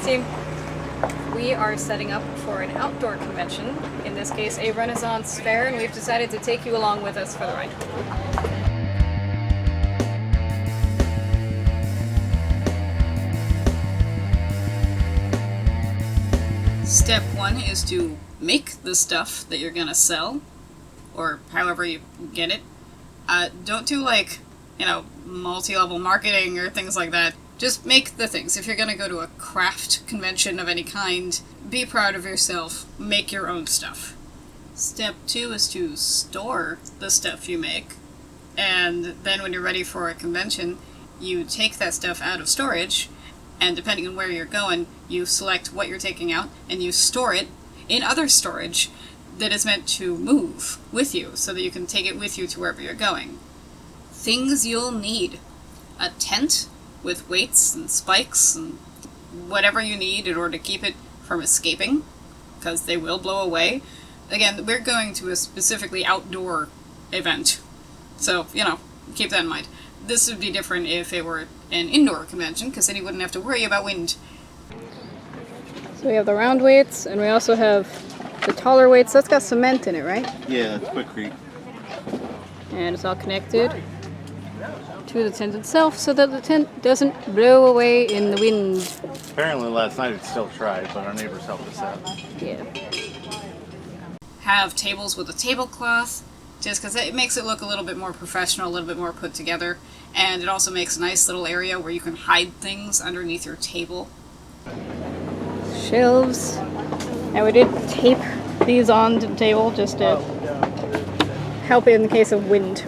team. We are setting up for an outdoor convention, in this case a Renaissance fair, and we've decided to take you along with us for the ride. Step one is to make the stuff that you're gonna sell, or however you get it. Don't do multi-level marketing or things like that. Just make the things. If you're gonna go to a craft convention of any kind, be proud of yourself. Make your own stuff. Step two is to store the stuff you make, and then when you're ready for a convention, you take that stuff out of storage, and depending on where you're going, you select what you're taking out, and you store it in other storage that is meant to move with you, so that you can take it with you to wherever you're going. Things you'll need. A tent with weights and spikes and whatever you need in order to keep it from escaping, because they will blow away. Again, we're going to a specifically outdoor event, so, keep that in mind. This would be different if it were an indoor convention, because then you wouldn't have to worry about wind. So we have the round weights, and we also have the taller weights. That's got cement in it, right? Yeah, that's quickcrete. And it's all connected to the tent itself so that the tent doesn't blow away in the wind. Apparently last night it still tried, but our neighbors helped us out. Yeah. Have tables with a tablecloth, just because it makes it look a little bit more professional, a little bit more put together, and it also makes a nice little area where you can hide things underneath your table. Shelves. And we did tape these onto the table just to help in the case of wind.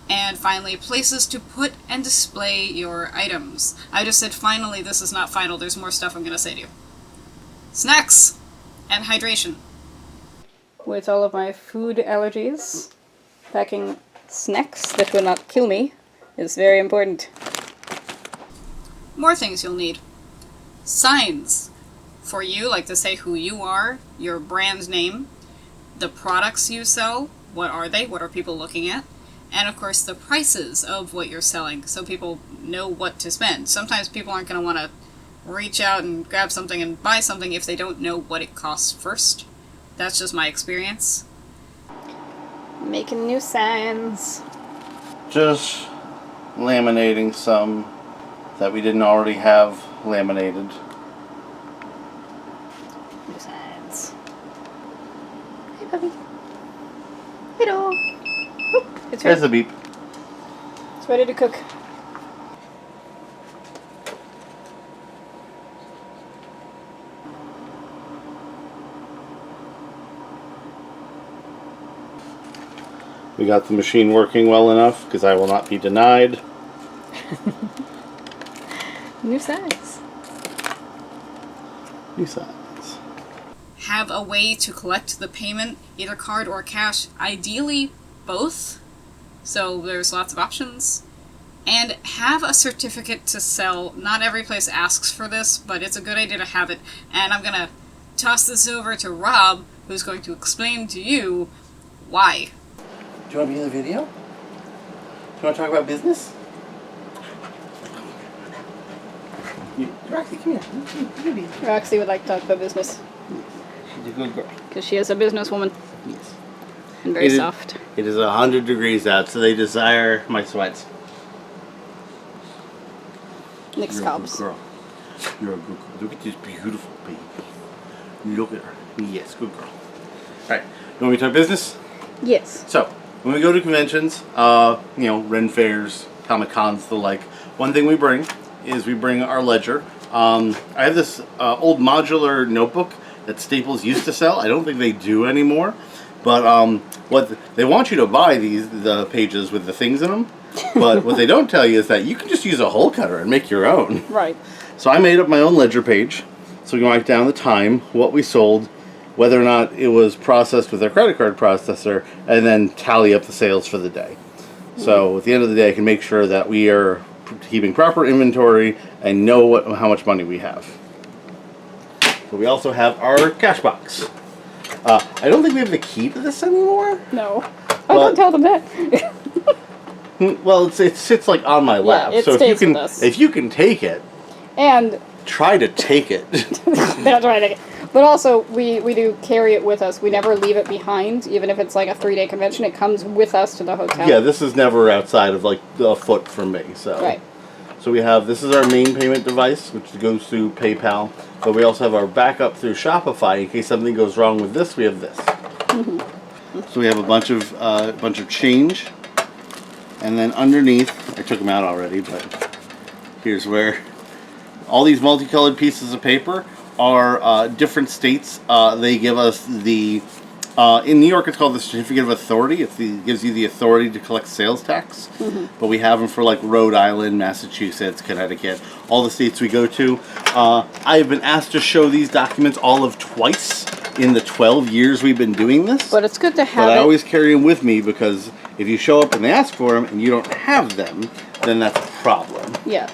And finally, places to put and display your items. I just said finally, this is not final, there's more stuff I'm going to say to you. Snacks and hydration. With all of my food allergies, packing snacks that will not kill me is very important. More things you'll need. Signs. For you, like to say who you are, your brand name, the products you sell, what are they, what are people looking at, and of course the prices of what you're selling so people know what to spend. Sometimes people aren't going to want to reach out and grab something and buy something if they don't know what it costs first. That's just my experience. Making new signs. Just laminating some that we didn't already have laminated. New signs. Hey, puppy. Hello. Oop, it's ready. There's the beep. It's ready to cook. We got the machine working well enough, because I will not be denied. New signs. New signs. Have a way to collect the payment, either card or cash, ideally both, so there's lots of options. And have a certificate to sell. Not every place asks for this, but it's a good idea to have it. And I'm going to toss this over to Rob, who's going to explain to you why. Do you want to be in the video? Do you want to talk about business? Roxy, come here. Roxy would like to talk about business. She's a good girl. Because she is a businesswoman. Yes. And very soft. It is 100 degrees out, so they desire my sweats. Nick's You're cobs. a good girl. You're a good girl. Look at this beautiful baby. Look at her. Yes, good girl. Alright, you want me to talk business? Yes. So, when we go to conventions, Ren fairs, Comic Cons, the like, one thing we bring is we bring our ledger. I have this old modular notebook that Staples used to sell. I don't think they do anymore. But what they want you to buy the pages with the things in them. But what they don't tell you is that you can just use a hole cutter and make your own. Right. So I made up my own ledger page. So we can write down the time, what we sold, whether or not it was processed with our credit card processor, and then tally up the sales for the day. So at the end of the day, I can make sure that we are keeping proper inventory and know how much money we have. So we also have our cash box. I don't think we have the key to this anymore. No. Oh, don't tell them that. Well, it sits like on my lap. Yeah, it so stays if you can, with us. if you can take it, And try to take it. That's right. But also, we do carry it with us. We never leave it behind, even if it's like a 3-day convention. It comes with us to the hotel. Yeah, this is never outside of like a foot from me. So, Right. So we have, this is our main payment device, which goes through PayPal. But we also have our backup through Shopify in case something goes wrong with this. We have this. So we have a bunch of change, and then underneath, I took them out already, but here's where all these multicolored pieces of paper are different states. They give us the, in New York it's called the Certificate of Authority. It gives you the authority to collect sales tax. But we have them for like Rhode Island, Massachusetts, Connecticut, all the states we go to. I've been asked to show these documents all of twice in the 12 years we've been doing this. But it's good to have But I always carry them with me because if you show up and they ask for them and you don't have them, then that's a problem. Yeah.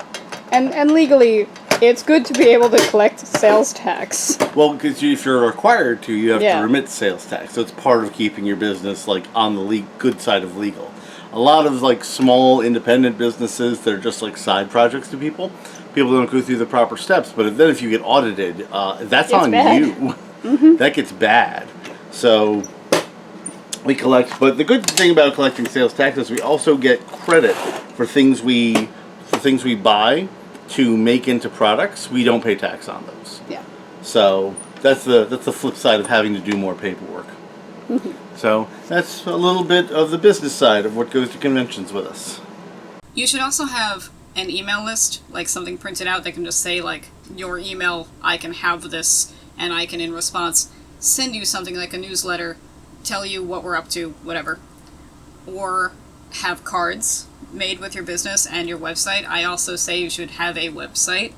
And legally, it's good to be able to collect sales tax. Well, because if you're required to, you have Yeah. to remit sales tax. So it's part of keeping your business like on the good side of legal. A lot of like small independent businesses that are just like side projects to people don't go through the proper steps. But then if you get audited, that's on bad. you. That gets bad. So we collect. But the good thing about collecting sales tax is we also get credit for things we buy to make into products. We don't pay tax on those. Yeah. So that's the flip side of having to do more paperwork. So that's a little bit of the business side of what goes to conventions with us. You should also have an email list, like something printed out that can just say, like, your email, I can have this, and I can, in response, send you something like a newsletter, tell you what we're up to, whatever. Or have cards made with your business and your website. I also say you should have a website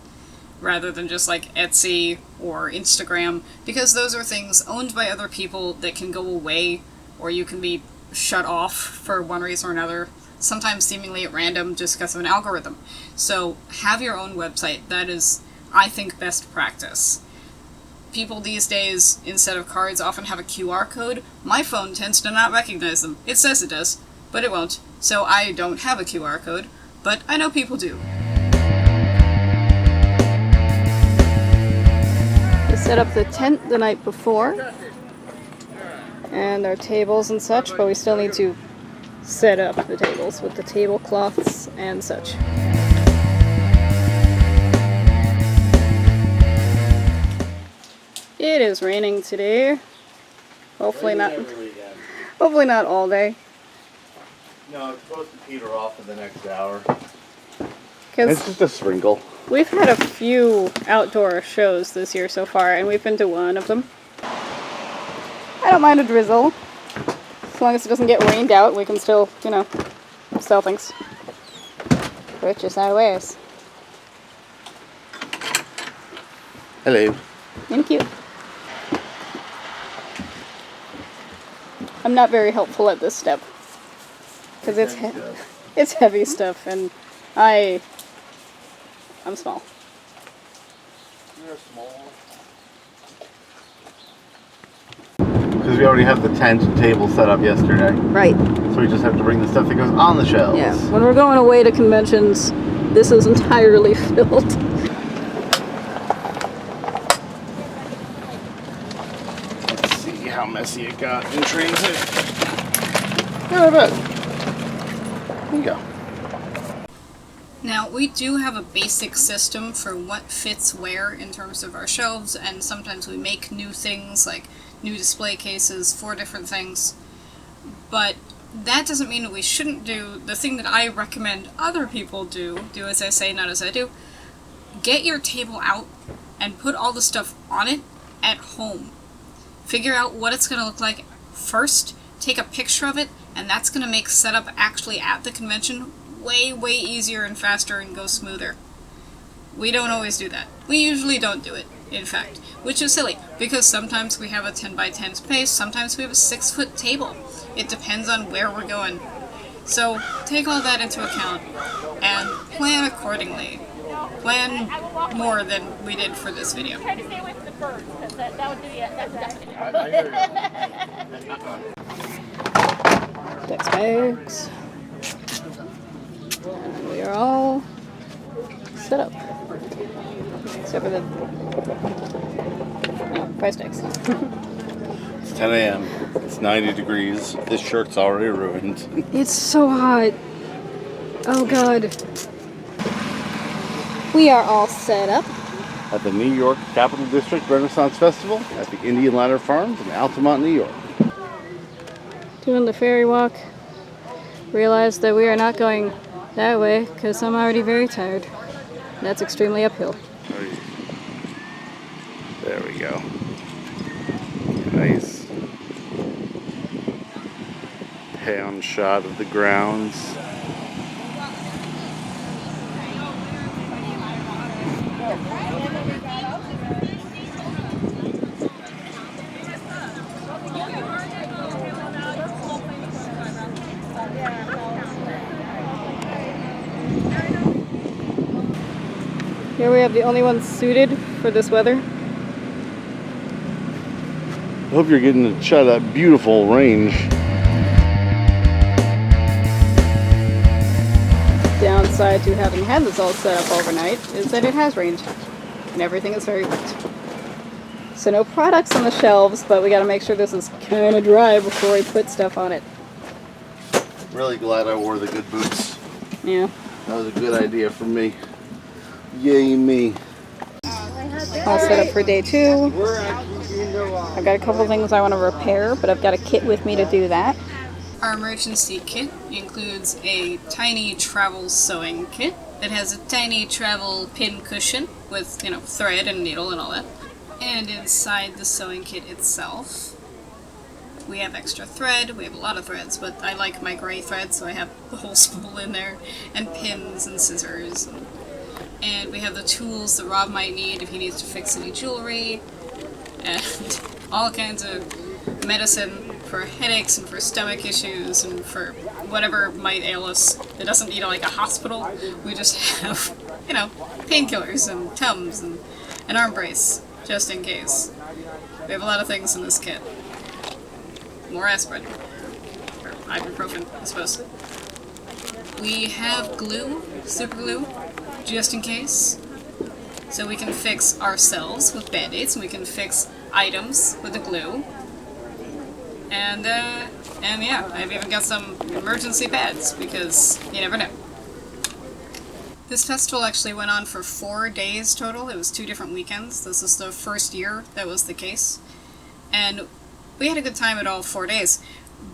rather than just like Etsy or Instagram, because those are things owned by other people that can go away, or you can be shut off for one reason or another, sometimes seemingly at random just because of an algorithm. So have your own website. That is, I think, best practice. People these days, instead of cards, often have a QR code. My phone tends to not recognize them. It says it does, but it won't. So I don't have a QR code, but I know people do. We set up the tent the night before, and our tables and such, but we still need to set up the tables with the tablecloths and such. It is raining today. Hopefully not all day. No, it's supposed to peter off in the next hour. Because It's just a sprinkle. we've had a few outdoor shows this year so far, and we've been to one of them. I don't mind a drizzle. As long as it doesn't get rained out, we can still, sell things. Which is our ways. Hello. Thank you. I'm not very helpful at this step. Because it's heavy stuff, and I'm small. You're small. Because we already have the tent and table set up yesterday. Right. So we just have to bring the stuff that goes on the shelves. Yeah. When we're going away to conventions, this is entirely filled. Let's see how messy it got in transit. Not a bit. There you go. Now, we do have a basic system for what fits where in terms of our shelves, and sometimes we make new things, like new display cases for different things. But that doesn't mean that we shouldn't do the thing that I recommend other people do as I say, not as I do. Get your table out and put all the stuff on it at home. Figure out what it's going to look like first, take a picture of it, and that's going to make setup actually at the convention way, way easier and faster and go smoother. We don't always do that. We usually don't do it, in fact, which is silly, because sometimes we have a 10 by 10 space, sometimes we have a 6-foot table. It depends on where we're going. So take all that into account and plan accordingly. Plan more than we did for this video. Try to stay away from the birds, because that would be Dex bags. And we are all set up. Except for the... No, price tags. It's 10 a.m. It's 90 degrees. This shirt's already ruined. It's so hot. Oh god. We are all set up. At the New York Capital District Renaissance Festival at the Indian Ladder Farms in Altamont, New York. Doing the ferry walk. Realized that we are not going that way because I'm already very tired. That's extremely uphill. There we go. Nice hand shot of the grounds. Here we have the only ones suited for this weather. I hope you're getting a shot of that beautiful range. Downside to having had this all set up overnight is that it has rained and everything is very wet. So no products on the shelves, but we gotta make sure this is kind of dry before we put stuff on it. Really glad I wore the good boots. Yeah. That was a good idea for me. Yay me. All set up for day 2. I've got a couple things I want to repair, but I've got a kit with me to do that. Our emergency kit includes a tiny travel sewing kit that has a tiny travel pin cushion with, thread and needle and all that. And inside the sewing kit itself, we have extra thread. We have a lot of threads, but I like my gray thread, so I have the whole spool in there, and pins and scissors. And we have the tools that Rob might need if he needs to fix any jewelry, and all kinds of medicine for headaches and for stomach issues and for whatever might ail us. It doesn't need like a hospital. We just have, painkillers and Tums and an arm brace, just in case. We have a lot of things in this kit. More aspirin. Or ibuprofen, I suppose. We have glue, super glue, just in case. So we can fix ourselves with band-aids, and we can fix items with the glue. And yeah, I've even got some emergency pads, because you never know. This festival actually went on for 4 days total. It was 2 different weekends. This is the first year that was the case. And we had a good time at all 4 days.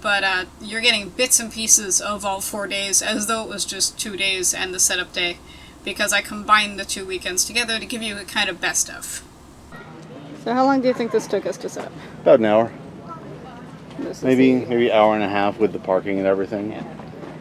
But you're getting bits and pieces of all 4 days as though it was just 2 days and the setup day, because I combined the 2 weekends together to give you a kind of best of. So how long do you think this took us to set up? About an hour. This is Maybe hour and a half with the parking and everything. Yeah.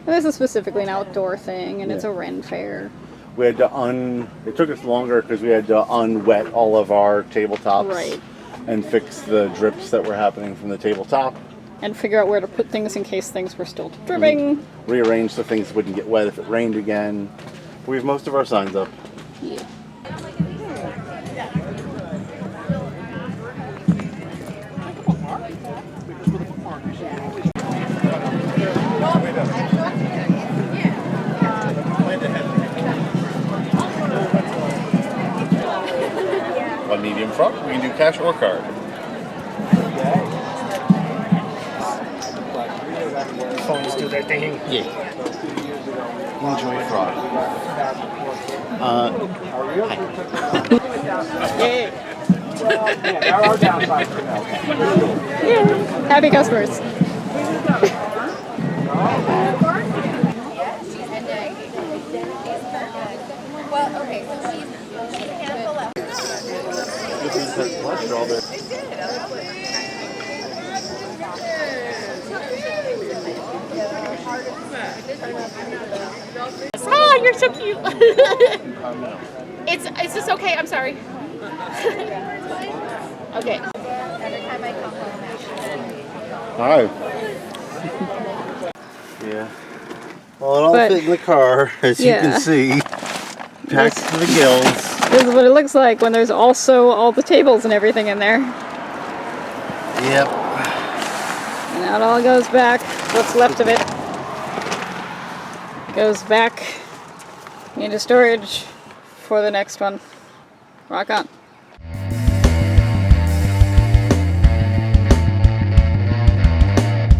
And this is specifically an outdoor thing, and it's a Ren fair. We had to it took us longer because we had to unwet all of our tabletops. Right. And fix the drips that were happening from the tabletop. And figure out where to put things in case things were still dripping. Rearrange so things wouldn't get wet if it rained again. We have most of our signs up. Yeah. One medium frog. We can do cash or card. Phones do their thing. Yeah. Enjoy frog. Yay! There are downsides for that. Yeah. Happy customers. Well, okay, so she's a handful of. Oh, you're so cute. It's just okay. I'm sorry. Okay. Every time I come home, All right. Yeah. Well, it all But- fit in the car, as you Yeah. can see. Packed to the gills. This is what it looks like when there's also all the tables and everything in there. Yep. And now it all goes back. What's left of it goes back into storage for the next one. Rock on.